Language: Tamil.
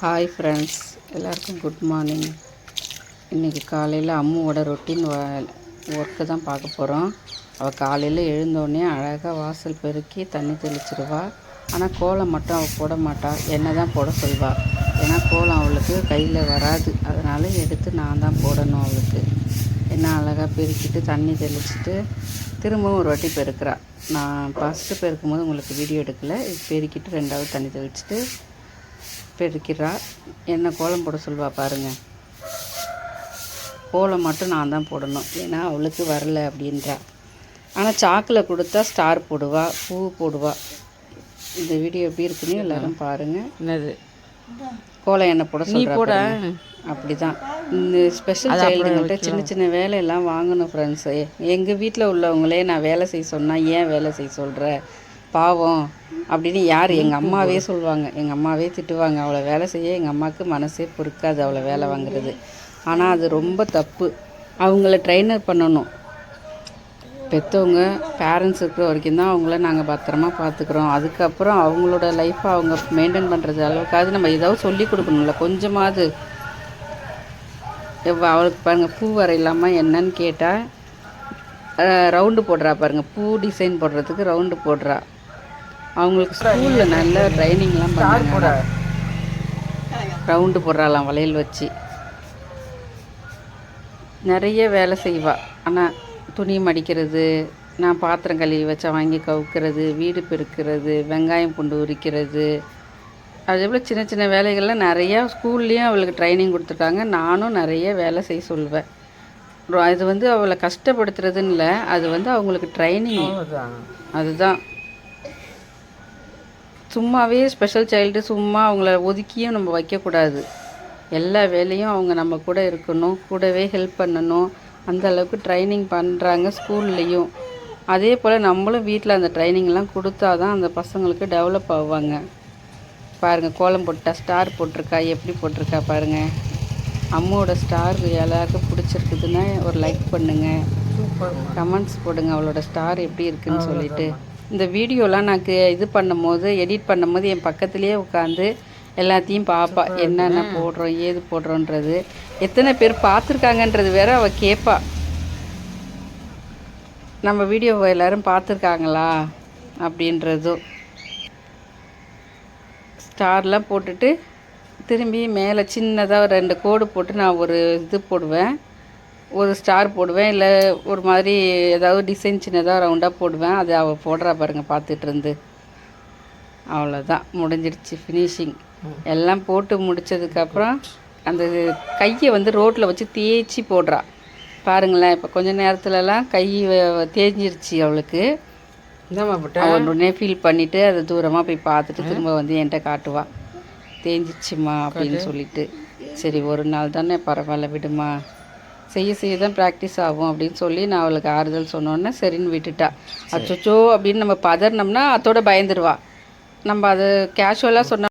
ஹாய் ஃப்ரெண்ட்ஸ், எல்லாருக்கும் குட் மார்னிங். இன்றைக்கி காலையில் அம்முவோட ரொட்டீன் ஒர்க்கு தான் பார்க்க போகிறோம். அவள் காலையில் எழுந்தோடனே அழகாக வாசல் பெருக்கி தண்ணி தெளிச்சிடுவா. ஆனால் கோலம் மட்டும் அவள் போட மாட்டாள், என்ன தான் போட சொல்வாள். ஏன்னா கோலம் அவளுக்கு கையில் வராது, அதனால் எடுத்து நான் தான் போடணும். அவளுக்கு என்ன அழகாக பெருக்கிட்டு தண்ணி தெளிச்சிட்டு திரும்பவும் ஒரு வாட்டி பெருக்கிறா. நான் ஃபஸ்ட்டு பெருக்கும்போது உங்களுக்கு வீடியோ எடுக்கலை. இது பெருக்கிட்டு ரெண்டாவது தண்ணி தெளிச்சிட்டு பெருக்கிறா. என்ன கோலம் போட சொல்வா பாருங்கள். கோலம் மட்டும் நான் தான் போடணும், ஏன்னா அவளுக்கு வரல அப்படின்றா. ஆனால் சாக்கில் கொடுத்தா ஸ்டார் போடுவா, பூ போடுவா. இந்த வீடியோ எப்படி இருக்குன்னு எல்லோரும் பாருங்கள். என்னது கோலம் என்ன போட சொல்கிறா. அப்படி தான் இந்த ஸ்பெஷல் சைல்டுங்கிட்ட சின்ன சின்ன வேலையெல்லாம் வாங்கணும் ஃப்ரெண்ட்ஸு. எங்கள் வீட்டில் உள்ளவங்களே நான் வேலை செய்ய சொன்னால் ஏன் வேலை செய்ய சொல்கிற, பாவம் அப்படின்னு யார் எங்கள் அம்மாவே சொல்லுவாங்க. எங்கள் அம்மாவே திட்டுவாங்க. அவளை வேலை செய்ய எங்கள் அம்மாவுக்கு மனசே பொறுக்காது, அவளை வேலை வாங்குறது. ஆனால் அது ரொம்ப தப்பு. அவங்கள ட்ரைனர் பண்ணணும். பெற்றவங்க பேரண்ட்ஸ் இருக்கிற வரைக்கும் தான் அவங்கள நாங்கள் பத்திரமா பார்த்துக்குறோம். அதுக்கப்புறம் அவங்களோட லைஃப்பை அவங்க மெயின்டைன் பண்ணுறது அளவுக்காவது நம்ம ஏதாவது சொல்லி கொடுக்கணும்ல கொஞ்சமாவது. அவளுக்கு பாருங்கள், பூ வரையிலாமல் என்னன்னு கேட்டால் ரவுண்டு போடுறா பாருங்கள். பூ டிசைன் போடுறதுக்கு ரவுண்டு போடுறா. அவங்களுக்கு ஸ்கூலில் நல்ல ட்ரைனிங்லாம் பண்ணாங்க. ரவுண்டு போடுறாளாம் வளையல் வச்சு. நிறைய வேலை செய்வாள். ஆனால் துணி மடிக்கிறது, நான் பாத்திரம் கழுவி வச்சா வாங்கி கவுக்கிறது, வீடு பெருக்கிறது, வெங்காயம் பூண்டு உரிக்கிறது, அதே போல் சின்ன சின்ன வேலைகள்லாம் நிறையா ஸ்கூல்லேயும் அவளுக்கு ட்ரைனிங் கொடுத்துருக்காங்க. நானும் நிறைய வேலை செய்ய சொல்லுவேன். அது அவளை கஷ்டப்படுத்துறதுன்னு இல்லை, அது அவங்களுக்கு ட்ரைனிங். அதுதான். சும்மாவே ஸ்பெஷல் சைல்டு சும்மா அவங்கள ஒதுக்கியும் நம்ம வைக்கக்கூடாது. எல்லா வேலையும் அவங்க நம்ம கூட இருக்கணும், கூடவே ஹெல்ப் பண்ணணும். அந்த அளவுக்கு ட்ரைனிங் பண்ணுறாங்க ஸ்கூல்லேயும். அதே போல் நம்மளும் வீட்டில் அந்த ட்ரைனிங்லாம் கொடுத்தா தான் அந்த பசங்களுக்கு டெவலப் ஆவாங்க. பாருங்கள், கோலம் போட்டா ஸ்டார் போட்டிருக்கா. எப்படி போட்டிருக்கா பாருங்கள். அம்மாவோட ஸ்டார் எல்லாருக்கும் பிடிச்சிருக்குதுன்னா ஒரு லைக் பண்ணுங்கள், கமெண்ட்ஸ் போடுங்க அவளோட ஸ்டார் எப்படி இருக்குதுன்னு சொல்லிவிட்டு. இந்த வீடியோலாம் நான் இது பண்ணும்போது, எடிட் பண்ணும்போது என் பக்கத்துலேயே உட்காந்து எல்லாத்தையும் பார்ப்பா. என்னென்ன போடுறோம், ஏது போடுறோன்றது, எத்தனை பேர் பார்த்துருக்காங்கன்றது வேற அவள் கேட்பா. நம்ம வீடியோவை எல்லோரும் பார்த்துருக்காங்களா அப்படின்றதும். ஸ்டார்லாம் போட்டுட்டு திரும்பி மேலே சின்னதாக 2 கோடு போட்டு நான் ஒரு இது போடுவேன், ஒரு ஸ்டார் போடுவேன். இல்லை ஒரு மாதிரி ஏதாவது டிசைன் சின்னதாக ரவுண்டாக போடுவேன். அது அவள் போடுறா பாருங்கள் பார்த்துட்டு இருந்து. அவ்வளோதான், முடிஞ்சிடுச்சு ஃபினிஷிங். எல்லாம் போட்டு முடித்ததுக்கப்புறம் அந்த கையை ரோட்டில் வச்சு தேய்ச்சி போடுறா பாருங்களேன். இப்போ கொஞ்சம் நேரத்துலலாம் கை தேய்ஞ்சிருச்சு அவளுக்கு. அவள் உடனே ஃபீல் பண்ணிவிட்டு அதை தூரமாக போய் பார்த்துட்டு திரும்ப என்கிட்ட காட்டுவா, தேஞ்சிடுச்சுமா அப்படின்னு சொல்லிட்டு. சரி, ஒரு நாள் தானே, பரவாயில்ல விடுமா, செய்ய தான் ப்ராக்டிஸ் ஆகும் அப்படின்னு சொல்லி நான் அவளுக்கு ஆறுதல் சொன்னோன்னே சரின்னு விட்டுட்டா. அச்சோ அப்படின்னு நம்ம பதறினோம்னா அதோட பயந்துருவா. நம்ம அது கேஷுவலாக சொன்ன